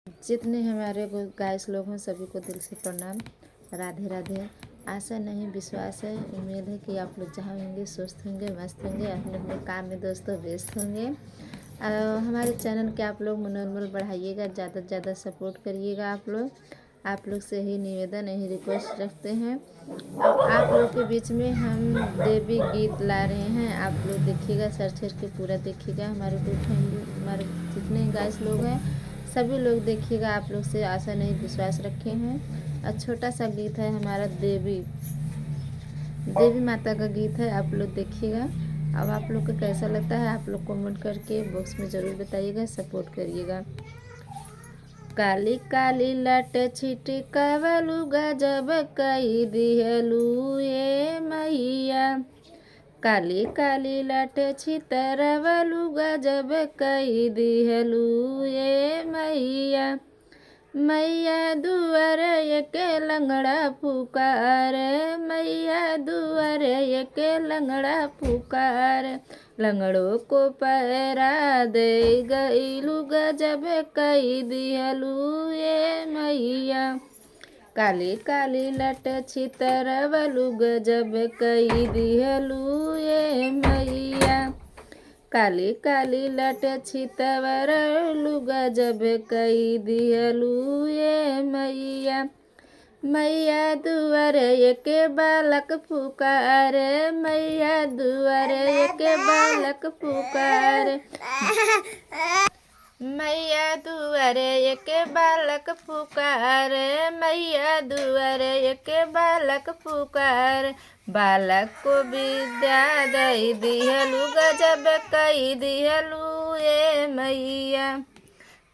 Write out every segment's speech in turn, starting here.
जितने हमारे गाइस लोग हैं सभी को दिल से प्रणाम। राधे राधे। आशा नहीं विश्वास है, उम्मीद है कि आप लोग जहाँ होंगे स्वस्थ होंगे, मस्त होंगे, अपने अपने काम में दोस्तों व्यस्त होंगे। हमारे चैनल के आप लोग मनोबल बढ़ाइएगा, ज़्यादा से ज़्यादा सपोर्ट करिएगा। आप लोग से ही निवेदन, यही रिक्वेस्ट रखते हैं। अब आप लोग के बीच में हम देवी गीत ला रहे हैं, आप लोग देखिएगा, सर्च करके पूरा देखिएगा। हमारे हमारे जितने गाइस लोग हैं सभी लोग देखिएगा। आप लोग से आशा नहीं विश्वास रखे हैं। और छोटा सा गीत है हमारा, देवी माता का गीत है, आप लोग देखिएगा। अब आप लोग को कैसा लगता है आप लोग कमेंट करके बॉक्स में ज़रूर बताइएगा, सपोर्ट करिएगा। काली काली लट छिटकवलु गजब कई दिहलु ये मैया। काली काली लट छितरवलु गजब कई दिहलु ये मैया। मैया दुआर एक लंगड़ा पुकार, मैया दुआर एक लंगड़ा पुकार। लंगड़ों को पैरा दे गईलू गजब कई दिहलू ये मैया। काली काली लट छितरवलु गजब कई दिहलू ये मैया। काली काली लट छितवरलु गजब कई दिहलु ये मैया। मैया दुआर एक बालक पुकार, मैया दुआर एक बालक पुकार। मैया दुआर एक बालक पुकार, मैया दुआर एक बालक पुकार। बालक को विद्या दई दिहलु गजब कई दिहलु ये मैया।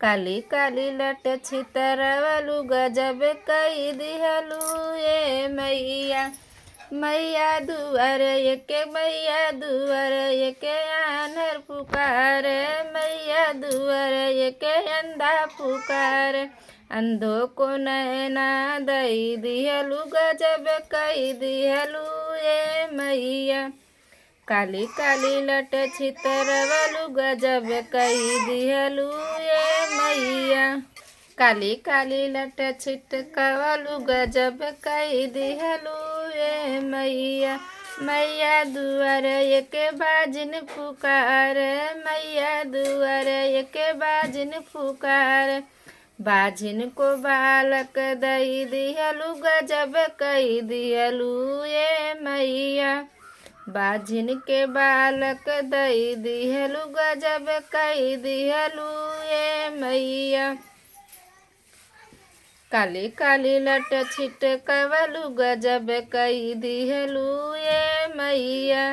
काली काली लट छितरवलु गजब कई दिहलु ये मैया। मैया दुआर एक, मैया दुआर एक आन्हर पुकार, मैया दुआर एक अंधा पुकार। अंधों को नैना दई दिहलु गजब कई दिहलु ये मैया। काली काली लट छितरवलु गजब कई दिहलु ये मैया। काली काली लट छिटकवलु गजब कई दिहलु ये मैया। मैया दुआर एक बाजिन पुकार, मैया दुआर एक बाजिन पुकार। बाजिन को बालक दई दिहलु गजब कई दिहलु ये मैया। बाजिन के बालक दई दिहलु गजब कई दिहलु ये मैया। काली काली लट छिटकवलु गजब कई दिहलु ये मैया।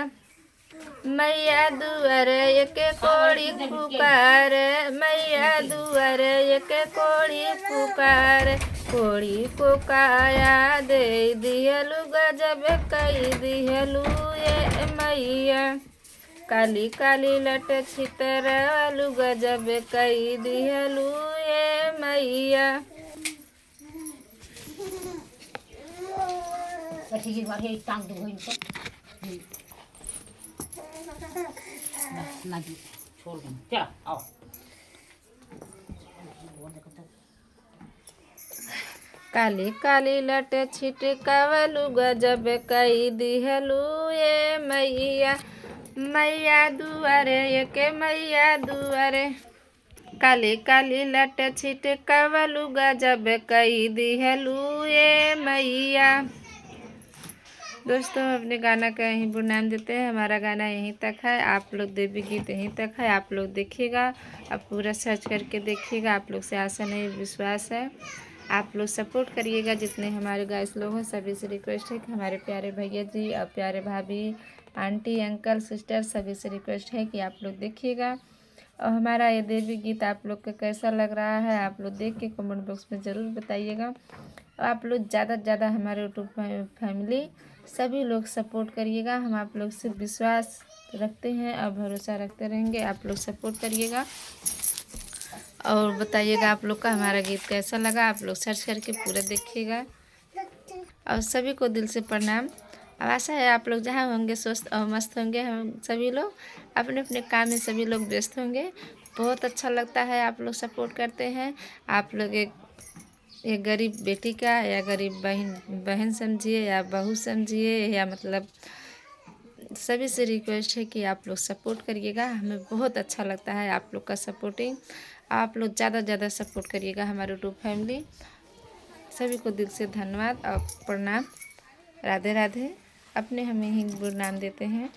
मैया दुआर एक कोड़ी पुकार, मैया दुआर एक कोड़ी पुकार। कोड़ी को काया दे दिहलु गजब कई दिहलु ये मैया। काली काली लट छितरवलु गजब कई दिहलु ये मैया। काली काली लट छिटकवलु गजब कई दिहलु ये मैया। मैया दुआर एक, मैया दुआर। काली काली लट छिटकवलु गजब कई दिहलु ये मैया। दोस्तों अपने गाना का यहीं बुनाम देते हैं। हमारा गाना यहीं तक है, आप लोग देवी गीत यहीं तक है, आप लोग देखिएगा। आप पूरा सर्च करके देखिएगा। आप लोग से आशा नहीं विश्वास है, आप लोग सपोर्ट करिएगा। जितने हमारे गाइस लोग हैं सभी से रिक्वेस्ट है कि हमारे प्यारे भैया जी और प्यारे भाभी, आंटी, अंकल, सिस्टर सभी से रिक्वेस्ट है कि आप लोग देखिएगा। और हमारा ये देवी गीत आप लोग को कैसा लग रहा है आप लोग देख के कमेंट बॉक्स में ज़रूर बताइएगा। आप लोग ज़्यादा से ज़्यादा हमारे यूट्यूब फैमिली सभी लोग सपोर्ट करिएगा। हम आप लोग से विश्वास रखते हैं और भरोसा रखते रहेंगे। आप लोग सपोर्ट करिएगा और बताइएगा आप लोग का हमारा गीत कैसा लगा। आप लोग सर्च करके पूरा देखिएगा। और सभी को दिल से प्रणाम। अब आशा है आप लोग जहाँ होंगे स्वस्थ और मस्त होंगे। हम सभी लोग अपने अपने काम में सभी लोग व्यस्त होंगे। बहुत अच्छा लगता है आप लोग सपोर्ट करते हैं। आप लोग एक गरीब बेटी का या गरीब बहन समझिए या बहू समझिए, या मतलब सभी से रिक्वेस्ट है कि आप लोग सपोर्ट करिएगा। हमें बहुत अच्छा लगता है आप लोग का सपोर्टिंग। आप लोग ज़्यादा से ज़्यादा सपोर्ट करिएगा हमारे यूट्यूब फैमिली। सभी को दिल से धन्यवाद और प्रणाम। राधे राधे। अपने हमें ही गुड नाम देते हैं।